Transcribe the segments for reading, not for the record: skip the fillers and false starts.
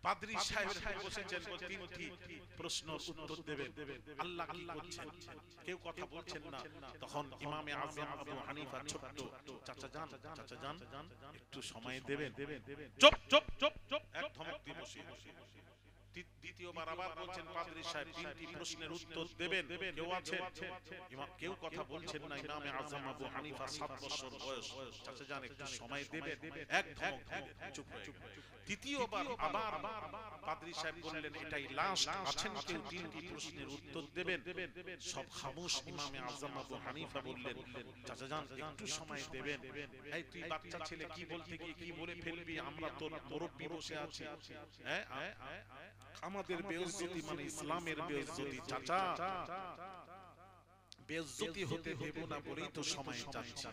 পাদ্রী সাহেব বসেছেন, তিনটি প্রশ্নের উত্তর দেবেন। আল্লাহ কি করছেন, কেউ কথা বলছেন না। তখন ইমামে আযম আবু হানিফা ছোট্ট, চাচা যান একটু সময় দেবেন। চুপ চুপ চুপ চুপ, এক ধমক দিয়ে বসে। দ্বিতীয়বার আবার বলছেন, পাদ্রী সাহেব তিনটি প্রশ্নের উত্তর দেবেন, কেউ আছেন? কেউ কথা বলছেন না। ইমামে আযম আবু হানিফা 7 বছর বয়স, চাচা যান একটু সময় দেবেন, এক ধমক চুপ হয়ে গেল। তৃতীয়বার আবার পাদ্রী সাহেব বললেন, এটাই লাস্ট, আছেন কেউ তিনটি প্রশ্নের উত্তর দেবেন? সব খামোশ। ইমামে আযম আবু হানিফা বললেন, চাচা যান একটু সময় দেবেন। এই তুই বাচ্চা ছেলে, কি বলতে গিয়ে কি বলে ফেলবি, আমরা তোর মুরব্বি বসে আছি। হ্যাঁ, আমাদের বেইজ্জতি মানে ইসলামের বেইজ্জতি। চাচা, বেইজ্জতি হতে দেব না বলেই তো সময় চাচ্ছি,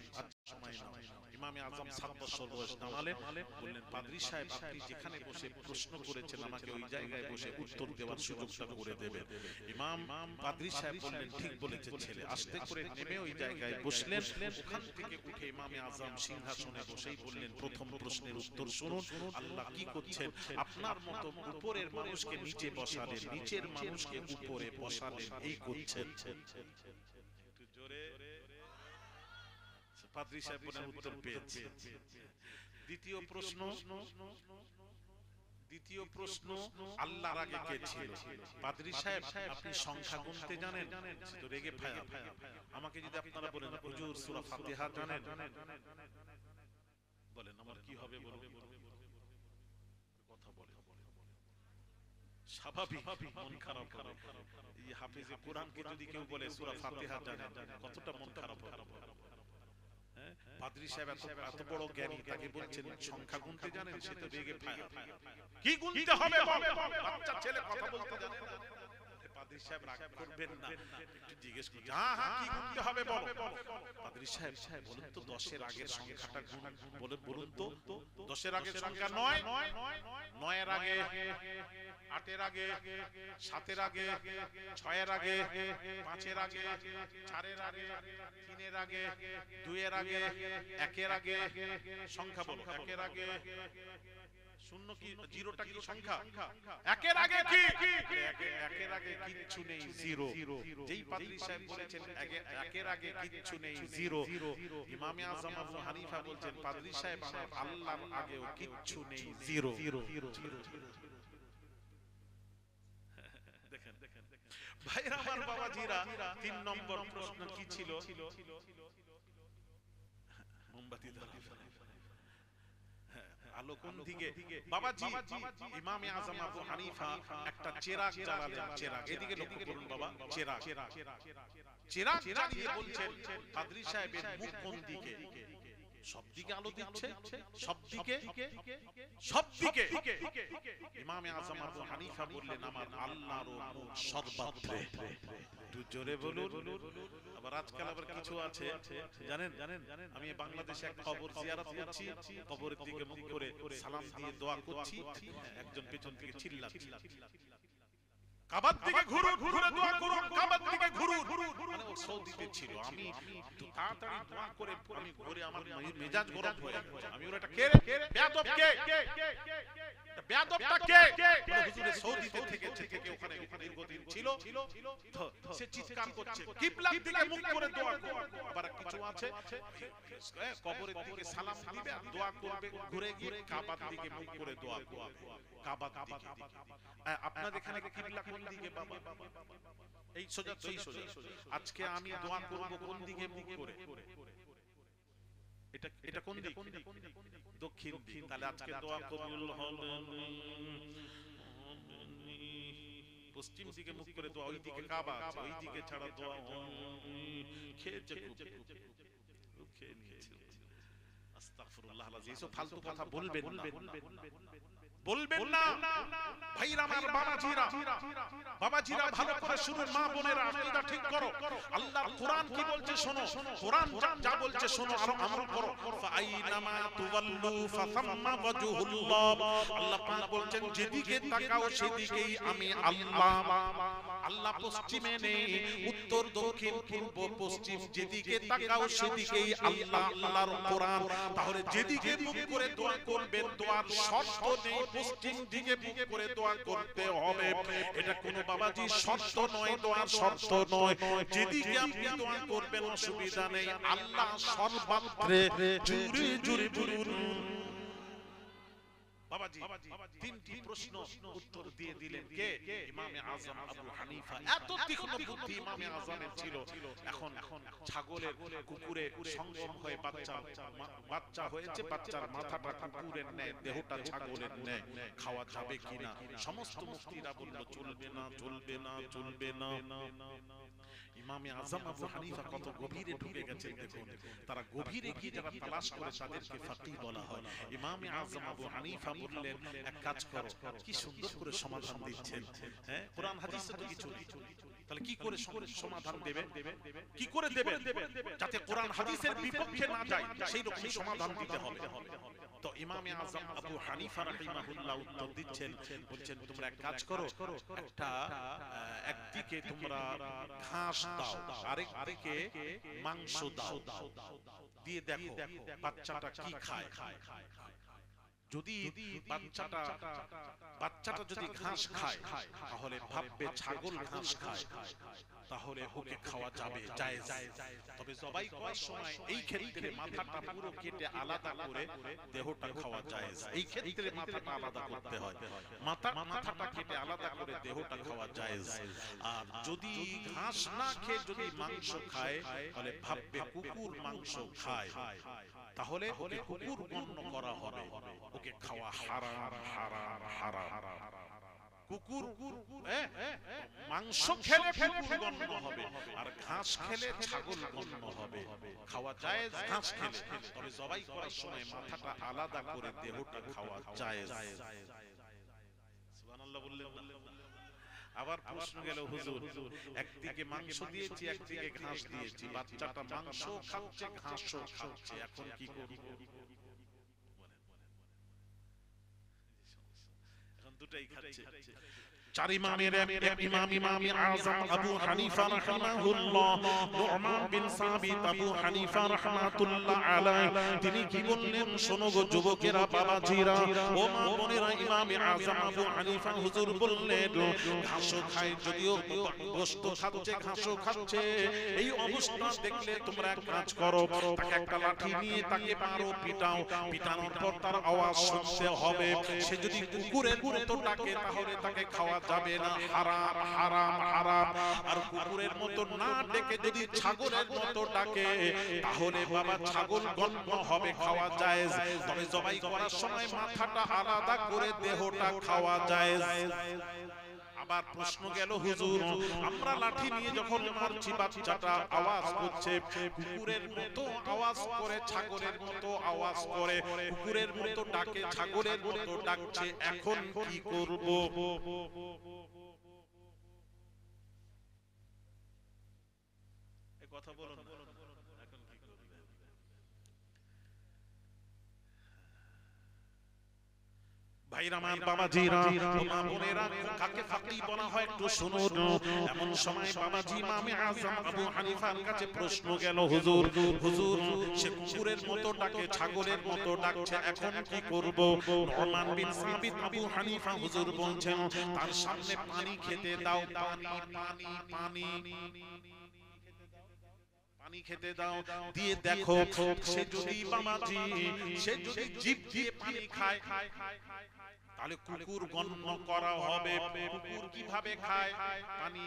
সময় না। ইমামে আযম 7 বছর বয়স নামালেন, বললেন, পাদ্রী সাহেব আপনি যেখানে বসে প্রশ্ন করেছেন আমাকে ওই জায়গায় বসে উত্তর দেওয়ার সুযোগটা করে দেবেন। ইমাম পাদ্রী সাহেব বললেন, ঠিক বলেছে ছেলে। আস্তে করে নেমে ওই জায়গায় বসলেন। ওখান থেকে উঠে ইমামে আযম সিংহাসনে বসেই বললেন, প্রথম প্রশ্নের উত্তর শুনুন। আল্লাহ কি করছেন? আপনার মতো উপরের মানুষকে নিচে বসালেন, নিচের মানুষকে উপরে বসালেন, এই করছেন। একটু জোরে। পাদ্রী সাহেব উত্তর পেয়েছে। দ্বিতীয় প্রশ্ন, আল্লাহর আগে কে ছিল? পাদ্রী সাহেব আপনি সংখ্যা গুনতে জানেন? তো রেগে ফায়া। আমাকে যদি আপনারা বলেন, হুজুর সূরা ফাতিহা জানেন? বলেন, আমার কি হবে? বলবেন কথা বলে স্বাভাবিক মন খারাপ হবে। এই হাফেজে কোরআনকে যদি কেউ বলে সূরা ফাতিহা জানেন, কতটা মন খারাপ হবে। পাদ্রী সাহেব এত বড় জ্ঞানী, তাকে বলছেন সংখ্যা গুনতে জানেন? সে তো রেগে ফায়া। কি গুনতে হবে? বাচ্চা ছেলে কথা বলতে জানে না। পাদ্রী সাহেব রাগ করবেন না, একটু জিজ্ঞেস করুন, হ্যাঁ কি গুনতে হবে বলো। পাদ্রী সাহেব বলুন তো 10 এর আগের সংখ্যাটা বলুন তো। 10 এর আগের সংখ্যা 9, 9 এর আগে, 8 এর আগে, 7 এর আগে, 6 এর আগে, 5 এর আগে, 4 এর আগে, 3 এর আগে, 2 এর আগে, 1 এর আগে সংখ্যা বলো। 1 এর আগে শূন্য কি, জিরোটা কি সংখ্যা? 1 এর আগে কি? 1 এর আগে কিচ্ছু নেই, জিরো। যেই পাদ্রী সাহেব বলেছেন 1 এর আগে কিচ্ছু নেই, জিরো, ইমামে আযম আবু হানিফা বলছেন, পাদ্রী সাহেব আমার আল্লাহর আগেও কিচ্ছু নেই, জিরো। দেখেন ভাইরা আমার, বাবাজিরা, 3 নম্বর প্রশ্ন কি ছিল? মোমবাতি আলো কোন দিকে? বাবাজি, ইমামে আযম আবু হানিফা একটা চেরাগ জ্বালালেন। চেরাগ, এদিকে লক্ষ্য করুন বাবা, চেরাগ জ্বালিয়ে বলছেন, পাদ্রী সাহেবের মুখ কোন দিকে? সব দিকে আলো দিচ্ছে, সব দিকে। ইমামে আযম আবু হানিফা বললেন, আমার আল্লাহর মুখ সর্বত্রে। একটু জোরে বলুন। আবার আজকাল আবার কিছু আছে জানেন, আমি বাংলাদেশে এক কবর জিয়ারত করছি, কবরের দিকে মুখ করে সালাম দিয়ে দোয়া করছি, একজন পেছন থেকে চিল্লাচ্ছে, কাবার দিকে ঘুরুন, ঘুরে দোয়া করুন, কাবার দিকে ঘুরুন। মানে ও সৌদিতে ছিল। আমি তাড়াতাড়ি দোয়া করে আমি ঘুরে, আমার মেজাজ গরম হয়ে যাচ্ছে। আমি ওটা কে রে? বেয়াদব কে? বেয়াদবটা কে? হুজুরে সৌদিতে থেকে ওখানে দীর্ঘদিন ছিল, সে চিৎকার করছে, কিবলার দিকে মুখ করে দোয়া করো। আবার কিছু আছে কবরের দিকে সালাম দিবে আর দোয়া করবে, ঘুরে গিয়ে কাবার দিকে মুখ করে দোয়া করবে। কাবার দিকে। আপনাদের এখানে কিবলা কোন দিকে বাবা? এই সোজা, এই সোজা। আজকে আমি দোয়া করব কোন দিকে মুখ করে? এটা কোন দিক? দক্ষিণ দিক। তাহলে আজকে দোয়া কবুল হবে। পশ্চিম দিকে মুখ করে দোয়া, ওই দিকে কাবা আছে, ওই দিকে ছাড়া দোয়া খেয়েছে, খুব খেয়ে নিয়েছে। আস্তাগফিরুল্লাহ আল-আযীম। এসব ফালতু কথা বলবেন না, বলবেন না। ভাইরা আমার, বাবাজিরা ভালো করে শুনুন, মা বোনেরা আকীদা ঠিক করো। আল্লাহর কোরআন কি বলছে শোনো, কোরআন যা বলছে শোনো আর আমল করো। ফাআইনামা তুওয়াল্লু ফাসাম্মা ওয়াজহুল্লাহ। আল্লাহ পাক বলছেন যেদিকে তাকাও সেদিকেই আমি আল্লাহ। আল্লাহ পশ্চিমে নেই, উত্তর দক্ষিণ পূর্ব পশ্চিম যেদিকে তাকাও সেদিকেই আল্লাহ। আল্লাহর কোরআন। তাহলে যেদিকে মুখ করে দোয়া করবেন, দোয়ার শর্ত নেই পশ্চিম দিকে মুখ করে দোয়া করতে হবে, এটা কোনো বাবাজি শর্ত নয়, দোয়ার শর্ত নয়। যেদিকে আপনি দোয়া করবেন অসুবিধা নেই, আল্লাহ সর্বত্রে। জুরে জুরে বলুন। বাবাজি তিনটি প্রশ্ন উত্তর দিয়ে দিলেন কে? ইমামে আযম আবু হানিফা। এত তীক্ষ্ণ বুদ্ধি ইমামে আযমের ছিল। এখন ছাগলের কুকুরে সঙ্গম হয়ে বাচ্চা হয়েছে, বাচ্চার মাথাটা কুকুরের ন্যায়, দেহটা ছাগলের ন্যায়, খাওয়া যাবে কিনা? সমস্ত মুফতিরা বলল চলবে না, চলবে না, চলবে না। ইমামে আযম আবু হানিফা কত গভীরে ঢুকে গেছেন দেখুন। তারা গভীরে গিয়ে যারা তালাশ করে তাদেরকে ফাকিহ বলা হয়। ইমামে আযম আবু হানিফা বললেন এক কাজ করো। কি সুন্দর করে সমাধান দিচ্ছেন। হ্যাঁ, কোরআন হাদিসে তো কিছু নেই, তাহলে কি করে সমাধান দেবে? কি করে দেবে যাতে কোরআন হাদিসের বিপক্ষে না যায়, সেই রকম সমাধান দিতে হবে। তো ইমামে আযম আবু হানিফা রাহিমাহুল্লাহ উত্তর দিচ্ছেন, বলছেন তোমরা এক কাজ করো, একটা একদিকে তোমরা ঘাস দাও, আরেক দিকে মাংস দাও, দিয়ে দেখো বাচ্চাটা কি খায়। যদি বাচ্চাটা যদি ঘাস খায় তাহলে ভাববে ছাগল ঘাস খায়, তাহলে ওকে খাওয়া যাবে, জায়েজ। তবে জবাই করার সময় এই ক্ষেত্রে মাথাটা পুরো কেটে আলাদা করে দেহটা খাওয়া জায়েজ। এই ক্ষেত্রে মাথাটা আলাদা করতে হয়, মাথাটা কেটে আলাদা করে দেহটা খাওয়া জায়েজ। আর যদি ঘাস না খেয়ে যদি মাংস খায় তাহলে ভাববে কুকুর মাংস খায়, তাহলে ওকে কুকুর গণ্য করা হবে, ওকে খাওয়া হারাম হারাম হারাম। কুকুর মাংস খেলে কুকুর গণ্য হবে, আর ঘাস খেলে ছাগল গণ্য হবে। খাওয়া জায়েজ ঘাস খেলে, তবে জবাই করার সময় মাথাটা আলাদা করে দেহটা খাওয়া জায়েজ। সুবহানাল্লাহ বললেন না? আবার প্রশ্ন গেল, হুজুর একদিকে মাংস দিয়েছি, একদিকে ঘাস দিয়েছি, বাচ্চাটা মাংস খাচ্ছে ঘাসও খাচ্ছে, এখন কি করব? এখন দুটাই খাচ্ছে। চার ইমামের এক ইমাম ইমামে আযম আবু হানিফা রাহিমাহুল্লাহ, নু'মান বিন সাবিত আবু হানিফা রাহমাতুল্লাহ আলাইহি, তিনি কি বললেন শোনো গো যুবকেরা, বাবাজিরা, ও মা বোনেরা, ইমামে আযম আবু হানিফা হুজুর বললেন ঘাসও খায়, যদিও গোশত খাচ্ছে ঘাসও খাচ্ছে, এই অবস্থা দেখলে তোমরা এক কাজ করো, তাকে একটা লাঠি নিয়ে তাকে মারো, পিটাও, পিটানোর পর তার আওয়াজ শুনতে হবে। সে যদি কুকুরের মতো ডাকে তাহলে তাকে খাওয়া যাবে না, হারাম হারাম হারাম। আর কুকুরের মতো না ডেকে যদি ছাগলের মতো ডাকে তাহলে বাবা ছাগল গণ্য হবে, খাওয়া জায়েজ। তবে জবাই করার সময় মাথাটা আলাদা করে দেহটা খাওয়া জায়েজ। আবার প্রশ্ন গেল, হুজুর আমরা লাঠি নিয়ে যখন মারছি বাচ্চাটা আওয়াজ করছে, কুকুরের মতো আওয়াজ করে, ছাগলের মতো আওয়াজ করে, কুকুরের মতো ডাকে, ছাগলের মতো ডাকছে, এখন কি করব? এই কথা বলুন, এখন কি করবে? ভাইরা মান, বাবাজিরা, মা বোনেরা, কাকে ফাকিহ বলা হয় একটু শুনুন। এমন সময় বাবাজি ইমামে আযম আবু হানিফার কাছে প্রশ্ন গেল, হুজুর সে কুকুরের মতো ডাকে, ছাগলের মতো ডাকছে, এখন কি করব? নু'মান বিন সাবিত আবু হানিফা হুজুর বলছেন তার সামনে পানি খেতে দাও, পানি পানি পানি পানি খেতে দাও, দিয়ে দেখো সে যদি বাবাজি সে যদি জিভ দিয়ে পানি খায় তাহলে কুকুর গণ্য করা হবে। কুকুর কিভাবে খায়? পানি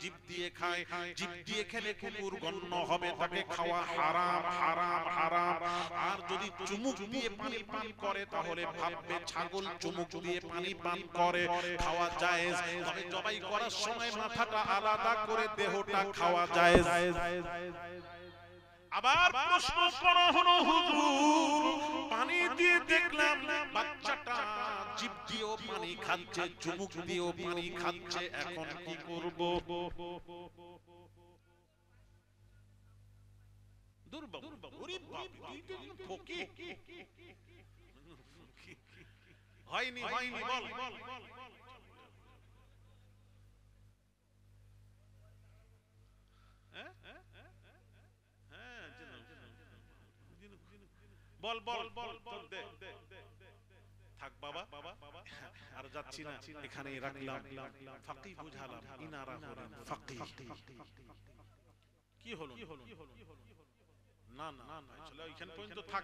জিভ দিয়ে খায়, জিভ দিয়ে খেলে কুকুর গণ্য হবে, তাকে খাওয়া হারাম হারাম হারাম। আর যদি চুমুক দিয়ে পানি পান করে তাহলে ভাববে ছাগল চুমুক দিয়ে পানি পান করে, খাওয়া জায়েজ। তবে জবাই করার সময় মাথাটা আলাদা করে দেহটা খাওয়া জায়েজ। আবার প্রশ্ন করা হলো, হুজুর পানি দিয়ে দেখলাম বাচ্চাটা জিভ দিয়েও পানি খাচ্ছে, চুমুক দিয়েও পানি খাচ্ছে, এখন কি করব? হয়নি হয়নি বল। বল বল বল বল দে থাক বাবা আর যাচ্ছি না, এখানেই রাখলাম। ফাকি বুঝালাম, ইনারা হলেন ফাকি। কি হলো না না না, চলো এখান পর্যন্ত থাক।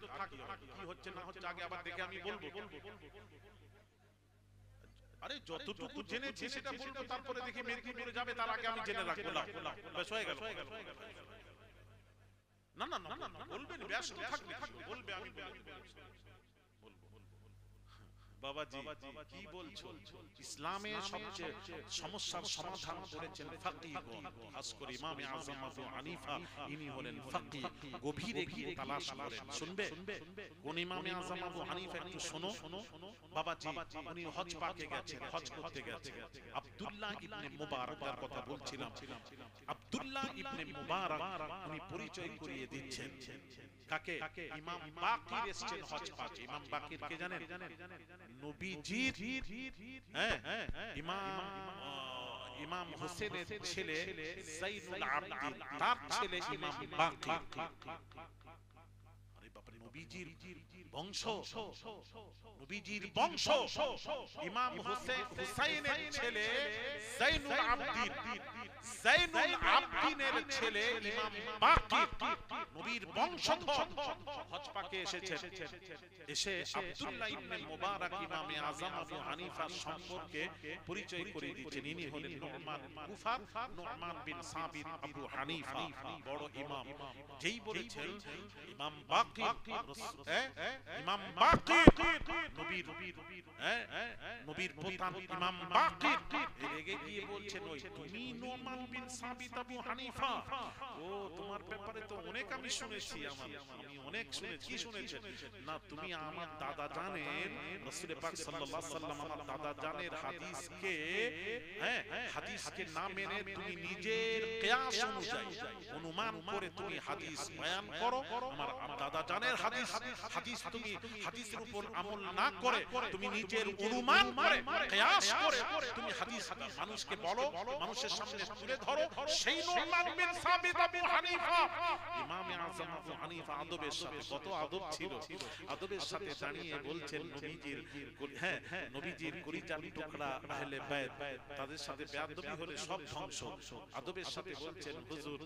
কি হচ্ছে না হচ্ছে আগে আবার দেখে আমি বলবো। আরে যতটুকু জেনেছি সেটা বলবো, তারপরে দেখি মেদিনীপুরে যাবে, তার আগে আমি জেনে রাখবো। বেশ হয়ে গেল। না না না না বলবেন, ব্যস্ত থাকবে, বলবে, আমি বলবো। বাবাজি কি বলছো? ইসলামের সবচেয়ে সমস্যার সমাধান করেছেন ফাকিহগণ, খাস করে ইমামে আযম আবু হানিফা। ইনি হলেন ফাকিহ। গভীরে গিয়ে তালাশ করেন। শুনবে কোন ইমামে আযম আবু হানিফা? একটু শোনো বাবাজি। উনি হজ পাকে গেছেন, হজ করতে গেছেন। আব্দুল্লাহ ইবনে মুবারাকের কথা বলছিলাম। আব্দুল্লাহ ইবনে মুবারাক উনি পরিচয় করিয়ে দিচ্ছেন কাকে? ইমাম বাকির এসেছেন হজ পাকে। ইমাম বাকির কে জানেন? নবীজির ইমাম হোসেনের ছেলে যাইনুল আবদিন, তার ছেলে ইমাম বাকির। আরে বাপ রে, নবীজির বংশ, নবীজির বংশ। ইমাম হুসাইনের ছেলে যাইনুল আবদিন, যাইনুল আবদিনের ছেলে ইমাম বাকির, নবীর বংশধর হজ পাকে এসেছেন। এসে আব্দুল্লাহ ইবনে মুবারাক ইমামে আযম আবু হানিফার সম্পর্কে পরিচয় করে দিচ্ছেন। ইনি হলেন নুমান কুফার, নুমান বিন সাবিত আবু হানিফা, বড় ইমাম। যেই বলেছেন ইমাম বাকির, ইমাম বাকির নবীর প্রধান ইমাম বাকির রেগে গিয়ে বলছেন, ওই তুমি নুমান বিন সাবিত আবু হানিফা? ও তোমার ব্যাপারে তো অনেক আমি শুনেছি, আমি অনেক শুনেছি। কি শুনেছেন? না, তুমি আমার দাদা জানের, রাসূল পাক সাল্লাল্লাহু আলাইহি ওয়াসাল্লাম আমার দাদা জানের হাদিসকে না মেনে তুমি নিজের কিয়াস অনুযায়ী অনুমান করে তুমি হাদিস বয়ান করো। আমার দাদা জানের হাদিস তুমি হাদিসের উপর আমল না করে তুমি নিজের অনুমান করে কিয়াস করে তুমি হাদিস মানুষকে বলো, মানুষের সামনে তুলে ধরো। সেই নুমান বিন সাবিত আবু হানিফা, ইমামে আযম আবু হানিফা আদবের সাথে, কত আদব ছিল, আদবের সাথে দাঁড়িয়ে বলছেন নবীজির কলিজার টুকরা আহলে বাইত, তাদের সাথে বেয়াদবি হলে সব ধ্বংস। আদবের সাথে বলছেন, হুজুর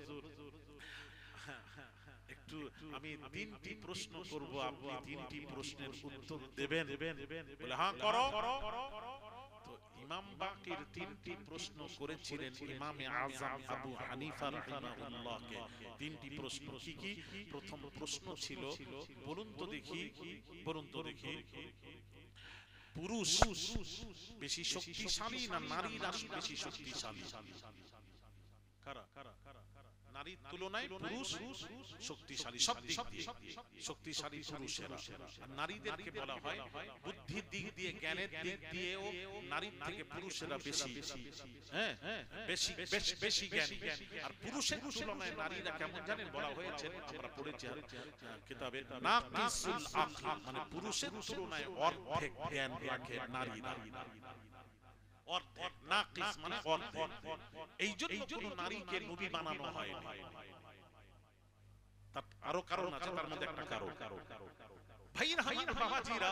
একটু আমি তিনটি প্রশ্ন করব, আপনি তিনটি প্রশ্নের উত্তর দেবেন? বলে হ্যাঁ করো। তো ইমাম বাকির তিনটি প্রশ্ন করেছিলেন ইমামে আযম আবু হানিফা রাহিমাহুল্লাহকে। তিনটি প্রশ্ন কি কি? প্রথম প্রশ্ন ছিল, বলুন তো দেখি পুরুষ বেশি শক্তিশালী না নারীরা বেশি শক্তিশালী? কারা? নারীর তুলনায় পুরুষ শক্তিশালী, সব দিক দিয়ে শক্তিশালী পুরুষেরা। আর নারীদেরকে বলা হয় বুদ্ধির দিক দিয়ে, জ্ঞানের দিক দিয়েও নারীর থেকে পুরুষেরা বেশি জ্ঞানী। আর পুরুষের তুলনায় নারীরা কেমন জানেন বলা হয়েছে? আমরা পড়েছি কিতাবে, নাকিসুল আকল, মানে পুরুষের তুলনায় অর্ধেক জ্ঞান রাখে নারীরা। অর্ধেক, নাকিস মানে অর্ধেক। এই জন্য কোন নারীকে নবী বানানো হয়নি। তার আরো কারণ আছে, তার মধ্যে একটা কারণ। ভাইরা আমার বাবাজিরা,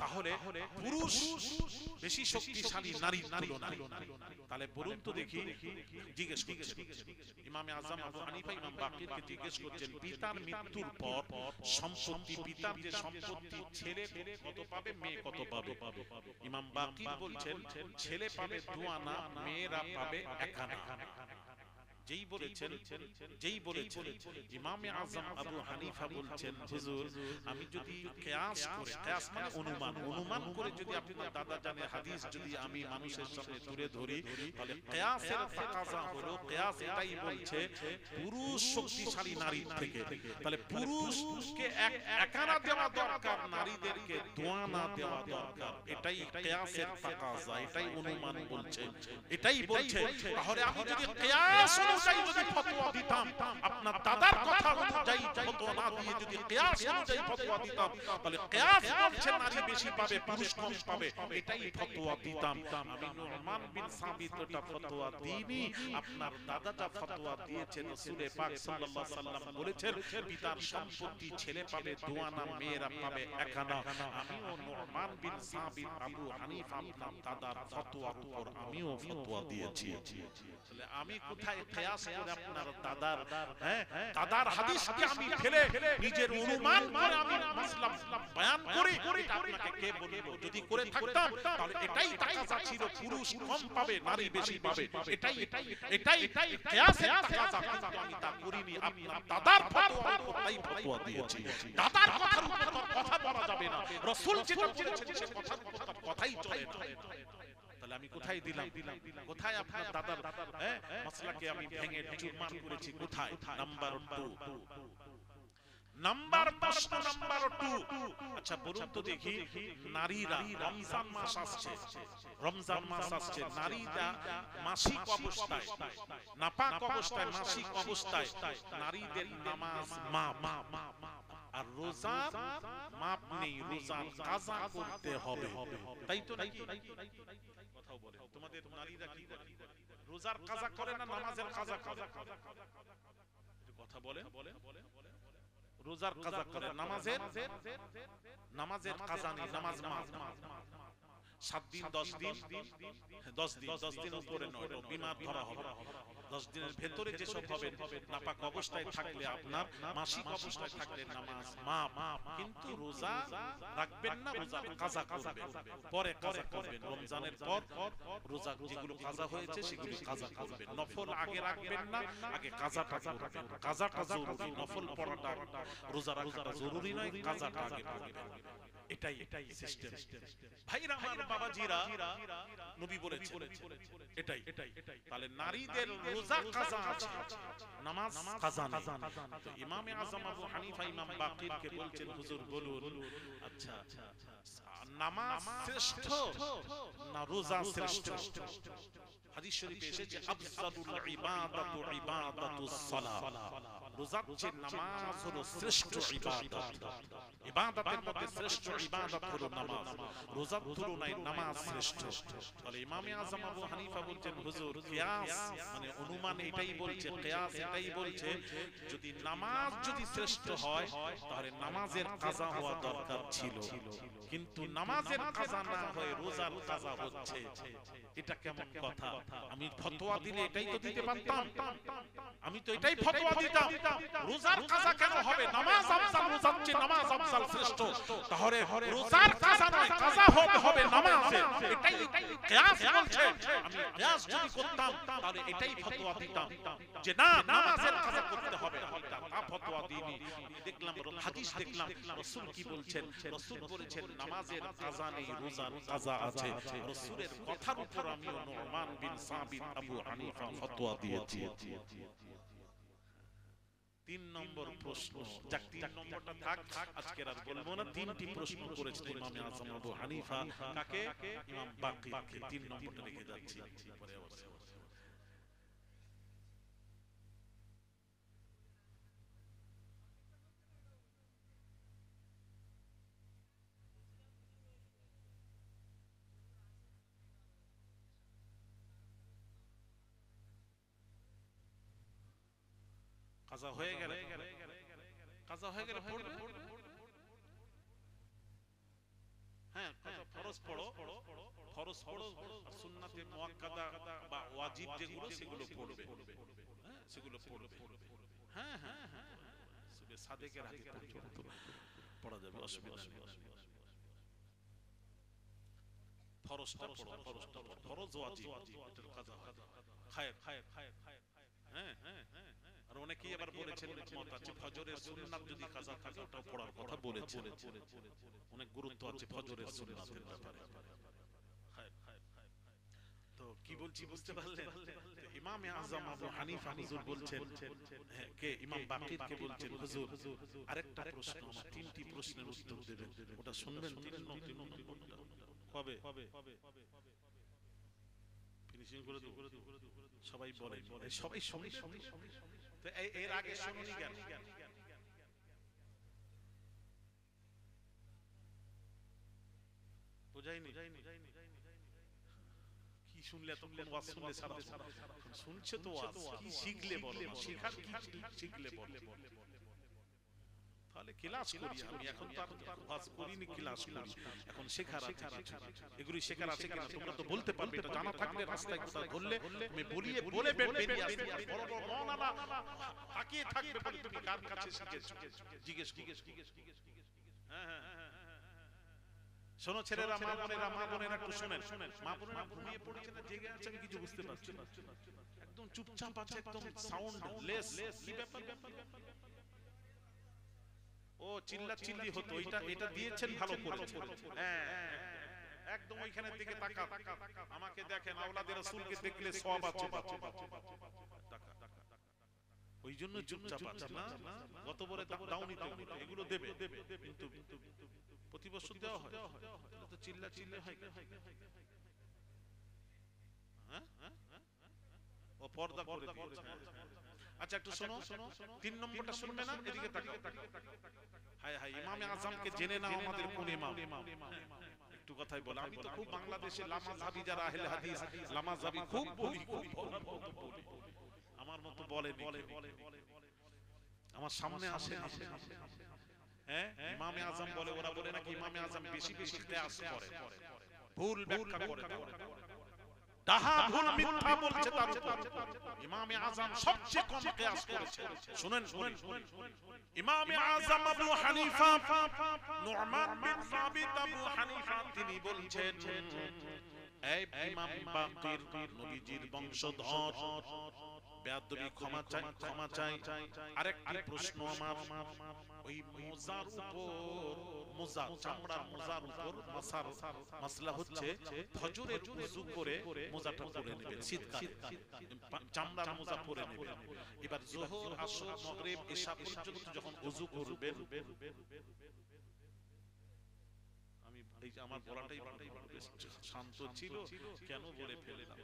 তাহলে পুরুষ বেশি শক্তিশালী নারীর তুলনায়। তাহলে বলুন তো দেখি, জিজ্ঞেস করছেন ইমামে আযম আবু হানিফা ইমাম বাকিরকে জিজ্ঞেস করছেন, পিতার মৃত্যুর পর সম্পত্তি, পিতার যে সম্পত্তি, ছেলে কত পাবে, মেয়ে কত পাবে? ইমাম বাকির বলছেন, ছেলে পাবে 2 আনা, মেয়েরা পাবে 1 আনা। যেই বলেছেন ইমামে আযম আবু হানিফা বলছেন হুজুর আমি যদি কিয়াস করে, কিয়াস মানে অনুমান করে যদি আপনার দাদা জানে হাদিস যদি আমি মানুষের সামনে তুলে ধরি, তাহলে কিয়াসের তাকাজা হলো, কিয়াস এটাই বলছে পুরুষ শক্তিশালী নারীর থেকে, তাহলে পুরুষকে একানা দেওয়া দরকার, নারীদেরকে দোয়ানা দেওয়া দরকার, এটাই কিয়াসের তাকাজা, এটাই অনুমান বলছে, এটাই বলছে। তাহলে আমি যদি কিয়াস অনুযায়ী যদি ফতোয়া দিতাম, আপনার দাদার কথা অনুযায়ী ফতোয়া না দিয়ে যদি কিয়াস অনুযায়ী ফতোয়া দিতাম, তাহলে কিয়াস বলছে নারী বেশি পাবে পুরুষ কম পাবে, এটাই ফতোয়া দিতাম। আমি নুমান বিন সাবিত এটা ফতোয়া দিইনি, আপনার দাদা যা ফতোয়া দিয়েছেন রাসূল পাক সাল্লাল্লাহু আলাইহি সাল্লাম বলেছেন পিতার সম্পত্তি ছেলে পাবে দোয়ানা, মেয়েরা পাবে একানা। আমিও নুমান বিন সাবিত আবু হানিফা আপনার দাদার ফতোয়ার উপর আমিও ফতোয়া দিয়েছি। তাহলে আমি কোথায় কিয়াস করে আপনার দাদার হাদিসকে আমি ফেলে নিজের অনুমান করে আমি মাসলা বয়ান করি, এটা আপনাকে কে বলবো? যদি করে থাকতাম তাহলে এটাই তাকাজা ছিল, পুরুষ কম পাবে নারী বেশি পাবে, এটাই কিয়াসের তাকাজা, কিন্তু আমি তা করিনি। আপনার দাদার ফতোয়ার উপর তাই ফতোয়া দিয়েছি। দাদার কথার উপর কথা বলা যাবে না, রাসূল যেটা বলেছেন সে কথাই চলে না। তাহলে আমি কোথায় দিলাম, কোথায় আপনার দাদার মাসলাকে আমি ভেঙে চুরমার করেছি, কোথায়? নাম্বার 2, প্রশ্ন নাম্বার 2। আচ্ছা বলুন তো দেখি, নারীরা রমজান মাস আসছে, নারীরা মাসিক অবস্থায়, নাপাক অবস্থায়, মাসিক অবস্থায় নারীদের নামাজ মাপ, আর রোজা মাপ নেই, রোজা কাজা করতে হবে, তাই তো নাকি? কথাও বলে তোমাদের নারীরা কি করে, রোজার কাজা করে না নামাজের কাজা করে? কথা বলে রোজার কাজা করে, নামাজের কাজা নেই, নামাজ মাপ। 7 দিন 10 দিন উপরে নয়, বিমার ধরা হবে। 10 দিনের ভেতরে যেসব হবে, নাপাক অবস্থায় থাকলে, আপনার মাসিক অবস্থায় থাকলে নামাজ মাপ, কিন্তু রোজা রাখবেন না, রোজা কাজা করবেন, পরে কাজা করবেন। রমজানের পর রোজা যেগুলো কাজা হয়েছে সেগুলো কাজা করবেন। নফল আগে রাখবেন না, আগে কাজাটা করবেন। কাজাটা জরুরি, নফল পড়াটা রোজা রাখাটা জরুরি নয়, কাজাটা আগে করবেন। এটাই সিস্টেম। ভাইরা আমার, বাবাজিরা, নবী বলেছেন এটাই। তাহলে নারীদের রোজা কাজা আছে, নামাজ কাজা নেই। তো ইমামে আযম আবু হানিফা ইমাম বাকিরকে বলছেন হুজুর বলুন, আচ্ছা নামাজ শ্রেষ্ঠ না রোজা শ্রেষ্ঠ? হাদিস শরীফে এসেছে আফজালুল ইবাদাতু ইবাদাতুস সালাহ, রোজা হচ্ছে নামাজ হলো শ্রেষ্ঠ ইবাদত, ইবাদতের মধ্যে শ্রেষ্ঠ ইবাদত হলো নামাজ, রোজার তুলনায় নামাজ শ্রেষ্ঠ। তাহলে ইমামে আযম আবু হানিফা বলছেন হুজুর কিয়াস মানে অনুমান এটাই বলছে, কিয়াস এটাই বলছে যদি নামাজ যদি শ্রেষ্ঠ হয় তাহলে নামাজের কাজা হওয়া দরকার ছিল, কিন্তু নামাজের কাজা না হয়ে রোজার কাজা হচ্ছে, এটা কেমন কথা? আমি ফতোয়া দিলে এটাই তো দিতে পারতাম, আমি তো এটাই ফতোয়া দিতাম। রোজার কাজা কেন হবে? নামাজ আফজাল, রোজা হচ্ছে নামাজ আফজাল শ্রেষ্ঠ, তাহলে রোজার কাজা নয়, কাজা হবে নামাজের, এটাই কিয়াস বলছে। আমি কিয়াস যদি করতাম তাহলে এটাই ফতোয়া দিতাম যে না নামাজের কাজা করতে হবে, তা ফতোয়া দিইনি। দেখলাম হাদিস, দেখলাম রাসূল কি বলছেন, রাসূল বলেছেন নামাজের কাজা নেই, রোজার কাজা আছে। রাসূলের কথার উপর আমি নুমান বিন সাবিত আবু হানিফা ফতোয়া দিয়েছি। 3 নম্বর প্রশ্ন, যাক 3 নম্বরটা থাক, আজকে আর বলবো না। 3টি প্রশ্ন করেছেন ইমামে আযম আবু হানিফা, কাকে? ইমাম বাকিরকে। 3 নম্বরটা লিখে যাচ্ছি পরে অবশ্য। কাজা হয়ে গেলে পড়বে। হ্যাঁ, ফরজ পড়ো, সুন্নাতে মুআক্কাদা বা ওয়াজিব যেগুলো সেগুলো পড়বে, হ্যাঁ সেগুলো পড়বে। হ্যাঁ সূরা সাদেকের আগে পর্যন্ত পড়া যাবে, অসুবিধা নেই। ফরজটা পড়ো, ফরজ ওয়াজিব এটার কাজা হয়। খায়ের হ্যাঁ, আর অনেকেই আবার বলেছেন মত আছে ফজরের সুন্নাত যদি কাজা থাকে ওটাও পড়ার কথা বলেছেন। অনেক গুরুত্ব আছে ফজরের সুন্নাতের ব্যাপারে। তো কি বলছি বুঝতে পারলেন? ইমাম আযম আবু হানিফা হুজুর বলছেন, কে ইমাম বাকির কে বলছেন, হুজুর আরেকটা প্রশ্ন, আমার তিনটি প্রশ্নের উত্তর দেবেন, ওটা শুনবেন। কবে ফিনিশিং করে দেব? সবাই বলেন, সবাই সবাই তো এর আগে শুনুনি কেন? বুঝাইনি কি শুনলে? এতক্ষণ ওয়াজ শুনলে সারা শুনছে তো ওয়াজ, কি শিখলে বলো না? শেখার কি শিখলে বলো? তাহলে ক্লাস করি আমি, এখন তো আর ওয়াজ করিনি, ক্লাস করি এখন। শেখার আছে কিছু, এগুলি শেখার আছে কিনা তোমরা তো বলতে পারবে। এটা জানা থাকলে রাস্তায় কোথাও ধরলে আমি বলিয়ে বলে বেরিয়ে আসতে পারি। বড় বড় মাওলানা তাকিয়ে থাকবে বলে তুমি কার কাছে শিখেছো জিজ্ঞেস। হ্যাঁ, শোনো ছেলেরা, মা বোনেরা একটু শুনেন। মা বোনেরা ঘুমিয়ে পড়েছে না জেগে আছে আমি কিছু বুঝতে পারছি না, একদম চুপচাপ আছে, একদম সাউন্ড লেস। কি ব্যাপার? ও চিল্লি হতো, এটা দিয়েছেন ভালো করেছেন। হ্যাঁ, একদম ওইখানের দিকে তাকা, আমাকে দেখেন, আওলাদের রাসূলকে দেখলে সওয়াব আছে, ওই জন্য চুপচাপ আছে না। গত বরে দাওনি তো, এগুলো দেবে, কিন্তু প্রতি বছর দেওয়া হয় তো চিল্লা হয়। হ্যাঁ, ও পর্দা করে দিয়েছে। আচ্ছা একটু শোনো, 3 নম্বরটা শুনবে না? এদিকে তাকাও। হায় ইমামে আযমকে জেনে নাও আমাদের কোন ইমাম। একটু কথাই বলে, আমি তো খুব বাংলাদেশে লামাযহাবী যারা আহলে হাদিস, লামাযহাবী খুব বলি, আমার মতো বলে আমার সামনে আসে। হ্যাঁ, ইমামে আযম বলে, ওরা বলে নাকি ইমামে আযম বেশি কিয়াস করে, ভুল ব্যাখ্যা করে, ডাহা ভুল মিথ্যা বলছে তার উপর। ইমামে আযম সবচেয়ে কম কিয়াস করেছে। শুনেন, ইমামে আযম আবু হানিফা নু'মান বিন সাবিত আবু হানিফা তিনি বলছেন, এই ইমাম বাকির নবীজির বংশধর, বেয়াদবি ক্ষমা চাই। আরেকটি প্রশ্ন আমার, ওই মোজার উপর, মোজা চামড়ার মোজার উপর মাসলা হচ্ছে ফজরের ওযু করে মোজাটা পরে নেবেন, শীতকালে চামড়ার মোজা পরে নেবেন। এবার যোহর, আসর, মাগরিব, ইশা পর্যন্ত যখন ওযু করবেন, আমি এই যে আমার বলাটাই বেশ শান্ত ছিল, কেন বলে ফেললাম,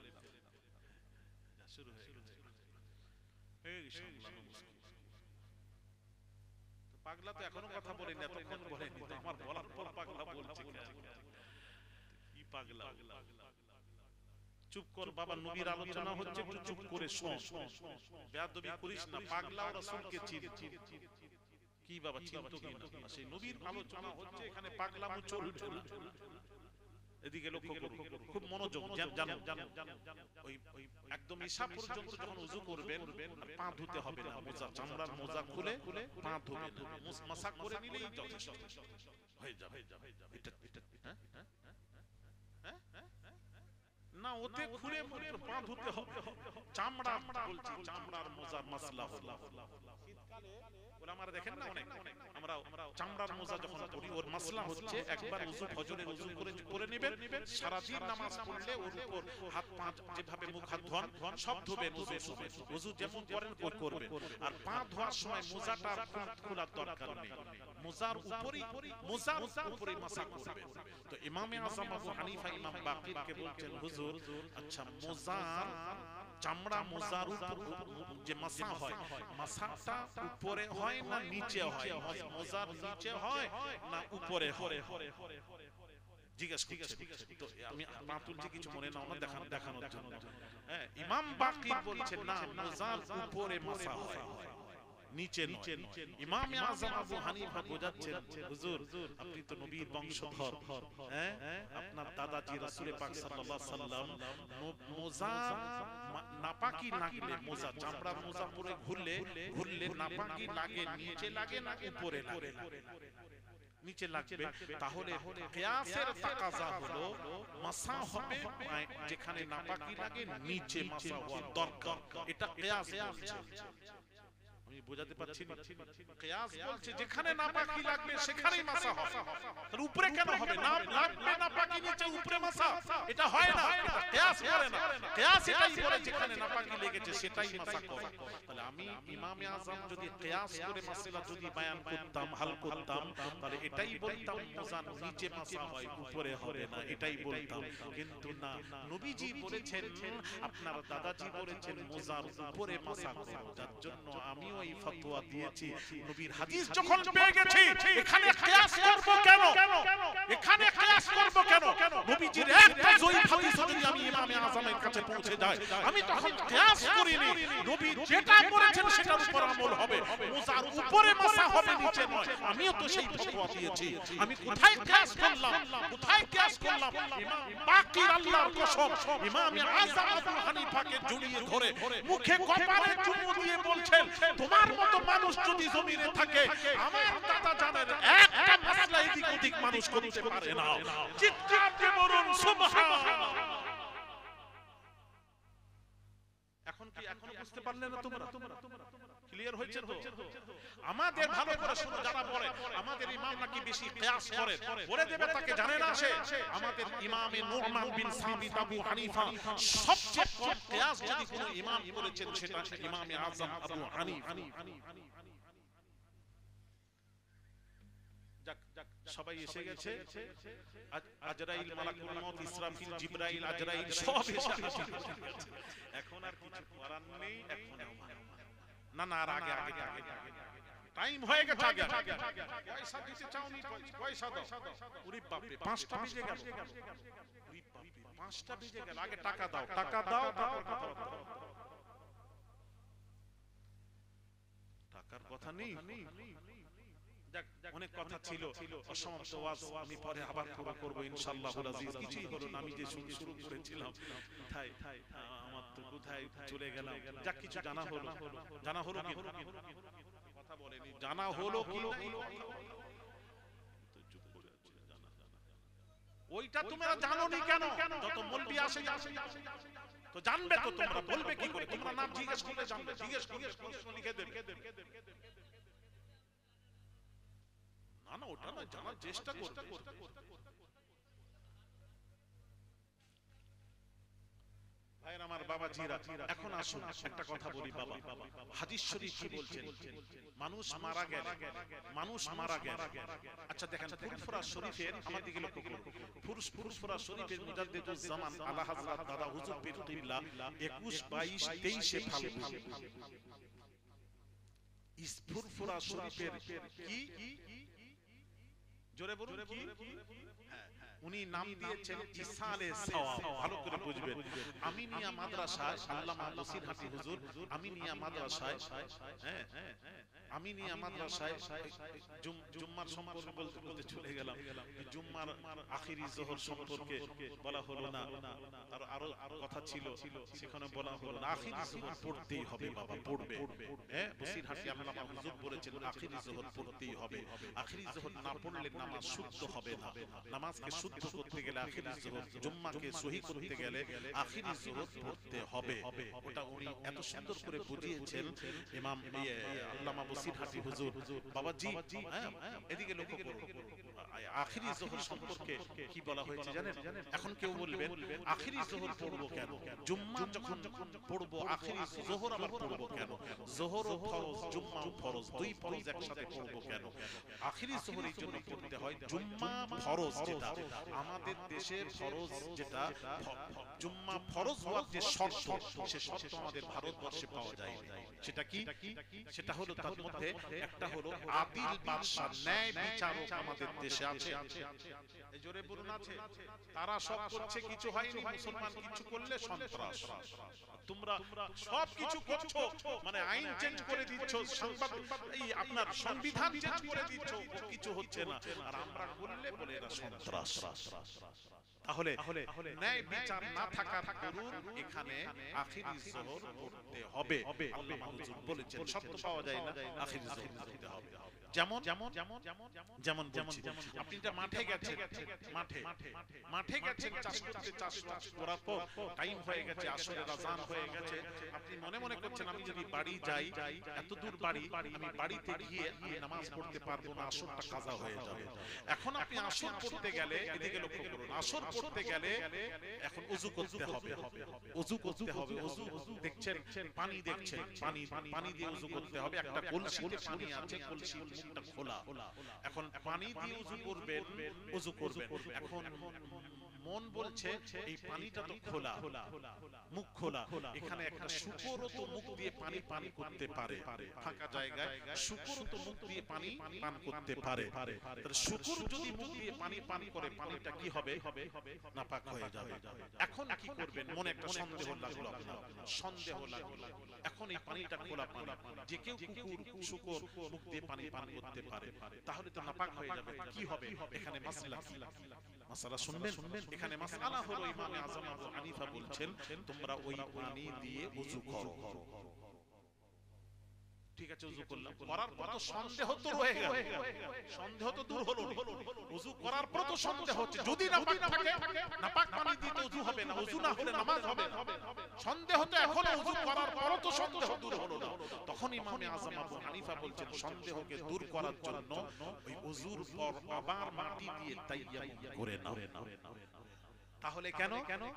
শুরু হয়ে গেছে। এই সামলানো মুশকিল। পাগলা তো এখনো কথা বলেনি, এতক্ষণ বলেনি, আমার বলার পর পাগলা বলছে। কি পাগলা? চুপ কর বাবা, নবীর আলোচনা হচ্ছে, একটু চুপ করে শোন, বেয়াদবি করিস না। পাগলা ও রাসূলকে চিন। কি বাবা চিনতো কি না? সেই নবীর আলোচনা হচ্ছে, এখানে পাগলামো চলছে না। এদিকে লক্ষ্য করুন, খুব মনোযোগ। জানো ওই একদম ঈশা পর্যন্ত যখন ওযু করবেন, পা ধুতে হবে না, মোজা চামড়ার মোজা খুলে পা ধুবেন, মাসাক করে নিলেই যথেষ্ট হয়ে যাবে। এটা না, ওতে খুলে পা ধুতে হবে, চামড়া বলছি, চামড়ার মোজার মাসলা হলো। শীতকালে ওলামারা দেখেন না, অনেক আমরা চামড়ার মোজা যখন পরি, ওর মাসলা হচ্ছে একবার ওযু, ফজরের ওযু করে নেবেন, সারা দিন নামাজ পড়লে ওর উপর হাত পা যেভাবে মুখ হাত ধোয়ান সব ধোবেন, ওযু যেমন করেন করবেন। আর পা ধোয়ার সময় মোজাটা খোলার দরকার নেই, মোজার উপরেই মাসা করবেন। তো ইমামে আযম আবু হানিফা ইমাম বাকির কে বলছেন, হুজুর আচ্ছা মোজার চামড়া, মোজার উপর যে মাসা হয়, মাসাটা উপরে হয় না নিচে হয়? মোজার নিচে হয় না উপরে হয়? জিজ্ঞেস করছে। তো আমি পা তুলছি, কিছু মনে নাও না, দেখানোর জন্য। হ্যাঁ, ইমাম বাকির বলছেন না, মোজার উপরে মাসা হয়, নিচে নয়। ইমামে আযম আবু হানিফা বোঝাচ্ছেন, হুজুর আপনি তো নবীর বংশধর, হ্যাঁ, আপনার দাদাজি রাসূল পাক সাল্লাল্লাহু আলাইহি সাল্লাম মোজা নাপাকি লাগলে, মোজা চামড়ার মোজা পরে ঘুরলে নাপাকি লাগে, নিচে লাগে না উপরে লাগে? নিচে লাগবে, তাহলে কিয়াসের তাকাজা হলো মাসা হবে যেখানে নাপাকি লাগে নিচে মাসা হওয়া দরকার, এটা কিয়াস বলছে। আমি বোঝাতে পারছি না? কিয়াস বলছে যেখানে নাপাকি লাগবে সেখানেই মাসা হবে, তার উপরে কেন হবে? না লাগবে নাপাকি নিচে উপরে মাসা, এটা হয় না, এটা কিয়াস করে না। কিয়াস এটাই বলে যেখানে নাপাকি লেগেছে সেটাই মাসা করে। তাহলে আমি ইমামে আযম যদি কিয়াস করে মাসলা যদি বয়ান করতাম, হাল করতাম, তাহলে এটাই বলতাম মোজান নিচে মাসা হয় উপরে হবে না, এটাই বলতাম। কিন্তু না, নবীজি বলেছেন, আপনার দাদাজি বলেছেন মোজার উপরে মাসা করো, যার জন্য আমিও এই ফতোয়া দিয়েছি। নবীর হাদিস যখন পেয়ে গেছি, এখানে কিয়াস করব কেন? এখানে কিয়াস করব কেন? নবীজির একটা জয়ীফ হাদিস যদি আমি ইমামে আযমের কাছে পৌঁছে যায়, আমি তখন কিয়াস করিনি, নবী যেটা বলেছেন সেটার উপর আমল হবে, মোজার উপরে মাসা হবে নিচে নয়। আমিও তো সেই ফতোয়া দিয়েছি। আমি কোথায় কিয়াস করলাম? কোথায় কিয়াস করলাম? ইমাম বাকির আল্লাহর কসম, ইমামে আযম আবু হানিফাকে জড়িয়ে ধরে মুখে কপালে চুমু দিয়ে বলছেন, তোমার মতো মানুষ যদি জমিনে থাকে, আমার দাদা জানেন একটা মাসলা এদিক ওদিক মানুষ করতে পারে না। চিৎকার দিয়ে বলুন সুবহানাল্লাহ। এখন কি এখনো বুঝতে পারলে না তোমরা? ক্লিয়ার হয়েছে তো? আমাদের ভালো করে শুনো, যারা বলে আমাদের ইমাম নাকি বেশি কিয়াস করে, বলে দেবে তাকে, জানে না সে আমাদের ইমামে নুরমান বিন সাবিত আবু হানিফা সবচেয়ে কম কিয়াস যদি কোনো ইমাম করেছেন সেটা ইমামে আযম আবু হানিফা। সবাই এসে গেছে, আজরাইল, মালাকুল মউত, ইসরাফিল, জিবরাইল, আজরাইল সব এসে গেছে। এখন আর কিছু করার নেই। এখন না না, আর আগে আগে আগে টাইম হয়ে গেছে। আগে পয়সা দিতে চাওনি, পয়সা দাও। ওরে বাপ রে, 5টা বেজে গেল। ওরে বাপ রে, 5টা বেজে গেল। আগে টাকা দাও, টাকা দাও, তারপর কথা বলতে। টাকার কথা নেই। অনেক কথা ছিল, অসমাপ্ত ওয়াজ আমি পরে আবার পুরো করব ইনশাআল্লাহুল আজিজ। কিছুই হলো না, আমি যে শুরু করেছিলাম কোথায় আমার তো কোথায় চলে গেলাম। যা কিছু জানা হলো, জানা হলো কি কথা বলেনি, জানা হলো কি ওইটা তোমরা জানোনি কেন? যত মলবি আসে তো জানবে তো, তোমরা বলবে কি করে? তোমরা নাম জিজ্ঞেস করলে জানবে, জিজ্ঞেস করলে প্রশ্ন লিখে দেবে। না না, ওটা না, জানার চেষ্টা করতে। ভাইয়ের আমার বাবাজিরা, এখন আসুন একটা কথা বলি। বাবা, হাদিস শরীফ কি বলছেন? মানুষ মারা গেলে, মানুষ মারা গেলে, আচ্ছা দেখেন ফুরফুরা শরীফের, আমার দিকে লক্ষ্য করুন, ফুরফুরা শরীফের মুজাদ্দিদুজ জামান আলা হযরত দাদা হুজুর পীর কিবলা 21, 22, 23 ফাল্গুন, ইস ফুরফুরা শরীফের কি জোরে বলুন কি? উনি নাম দিয়েছেন ইসালে সওয়াব। ভালো করে বুঝবেন, আমিনিয়া মাদ্রাসায় আল্লামা বসিরহাটি হুজুর আমিনিয়া মাদ্রাসায়, হ্যাঁ আমিনিয়া মাদ্রাসায় জুম্মার সম্পর্কে বলতে বলতে চলে গেলাম। জুম্মার আখিরি যোহর সম্পর্কে বলা হলো না, আরো কথা ছিল সেখানে বলা হলো না। আখিরি যোহর পড়তেই হবে বাবা, পড়বে। হ্যাঁ, বসিরহাটি আল্লামা হুজুর বলেছেন আখিরি যোহর পড়তেই হবে। আখিরি যোহর না পড়লে নামাজ শুদ্ধ হবে না। নামাজকে শুদ্ধ করতে গেলে আখিরি যোহর, জুম্মাকে সহি করতে গেলে আখিরি যোহর পড়তে হবে। ওটা উনি এত সুন্দর করে বুঝিয়েছেন ইমাম আল্লামা বসিরহাটি হুজুর। বাবাজি এদিকে লক্ষ্য করুন, আখিরি যোহর সম্পর্কে কি বলা হয়েছে জানেন? এখন কেউ বলবেন আখিরি যোহর পড়বো কেন? জুম্মা যখন পড়বো আখিরি যোহর আবার পড়বো কেন? যোহরও ফরজ, জুম্মাও ফরজ, দুই ফরজ একসাথে পড়বো কেন? আখিরি যোহর এই জন্য পড়তে হয়, জুম্মা ফরজ যেটা আমাদের দেশে ফরজ, যেটা জুম্মা ফরজ হওয়ার যে শর্ত, সে শর্ত আমাদের ভারতবর্ষে পাওয়া যায় না। সেটা কি? সেটা হলো তার মধ্যে একটা হলো আদিল বাদশা, ন্যায় বিচারক আমাদের দেশে আছে। এই জোরে বলুন আছে। তারা সব করছে, কিছু হয়নি, মুসলমান কিছু করলে সন্ত্রাস। তোমরা সব কিছু করছো, মানে আইন চেঞ্জ করে দিচ্ছ, এই আপনার সংবিধান চেঞ্জ করে দিচ্ছ, কিছু হচ্ছে না, আর আমরা করলে বলে এরা সন্ত্রাস। তাহলে ন্যায় বিচার না থাকার দরুন এখানে আখিরি যোহর পড়তে হবে। আল্লামা হুজুর বলেছেন শর্ত পাওয়া যায় না, আখিরি যোহর পড়তে হবে। যেমন যেমন বলছি, আপনি এটা মাঠে গেছেন, মাঠে গেছেন চাষ করতে, চাষ করার পর টাইম হয়ে গেছে, আসরের আযান হয়ে গেছে, আপনি মনে মনে করছেন আমি যদি বাড়ি যাই, এত দূর বাড়ি, আমি বাড়িতে গিয়ে আমি নামাজ পড়তে পারবো না, আসরটা কাজা হয়ে যাবে। এখন আপনি আসর পড়তে গেলে, এদিকে লক্ষ্য করুন, আসর পড়তে গেলে এখন ওযু করতে হবে, ওযু করতে হবে, ওযু দেখছেন, পানি দেখছেন, পানি দিয়ে ওযু করতে হবে। একটা কলসিতে পানি আছে, কলসির মুখটা খোলা, এখন পানি দিয়ে ওযু করবেন, ওযু করবেন। এখন মন বলছে এই পানিটা তো খোলা, মুখ খোলা, এখানে একটা শুকরও তো মুখ দিয়ে পানি পান করতে পারে, ফাঁকা জায়গায় শুকরও তো মুখ দিয়ে পানি পান করতে পারে। তাহলে শুকর যদি মুখ দিয়ে পানি পান করে, পানিটা কি হবে? নাপাক হয়ে যাবে। এখন কি করবেন? মনে একটা সন্দেহ লাগলো, আপনার সন্দেহ লাগলো, এখন এই পানিটা খোলা পানি, যে কেউ কুকুর শুকর মুখ দিয়ে পানি পান করতে পারে, তাহলে তো নাপাক হয়ে যাবে, কি হবে? এখানে মাসলা কি? মাসআলা শুনবেন, এখানে মাসআলা হলো ইমামে আযম আবু হানিফা বলছেন তোমরা ওই পানি দিয়ে ওযু করো। ঠিক আছে, ওযু করলাম, করার পর তো সন্দেহ তো রয়ে গেল, সন্দেহ তো দূর হলো না। ওযু করার পর তো সন্দেহ হচ্ছে, যদি নাপাক থাকে, নাপাক পানি দিয়ে তো ওযু হবে না, ওযু না হলে নামাজ হবে না। সন্দেহ তো এখনো, ওযু করার পর তো সন্দেহ দূর হলো না। তখন ইমামে আযম আবু হানিফা বলছেন সন্দেহকে দূর করার জন্য ওই ওযুর পর আবার মাটি দিয়ে তাইয়াম্মুম করে নাও। তাহলে কেন?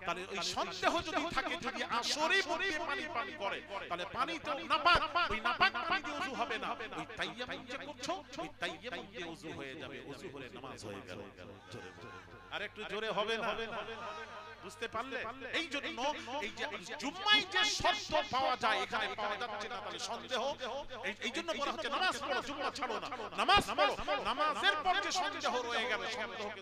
তাহলে ওই সন্দেহ যদি থাকে, যদি আসরেই মুখে পানি পান করে, তাহলে পানি তো নাপাক, ওই নাপাক পানি দিয়ে ওযু হবে না, ওই তাইয়াম্মুম যে করছো, ওই তাইয়াম্মুম দিয়ে ওযু হয়ে যাবে, ওযু হলে নামাজ হয়ে গেল। আর একটু জোরে হবে না? বুঝতে পারলে? এই জন্য এই যে জুম্মায় যে শর্ত পাওয়া যায়, এখানে পাওয়া যাচ্ছে না, তাহলে সন্দেহ, এই জন্য বলা হচ্ছে নামাজ পড়ো, জুম্মা ছাড়ো না, নামাজ পড়ো। নামাজের পর যে সন্দেহ রয়ে গেল, সন্দেহকে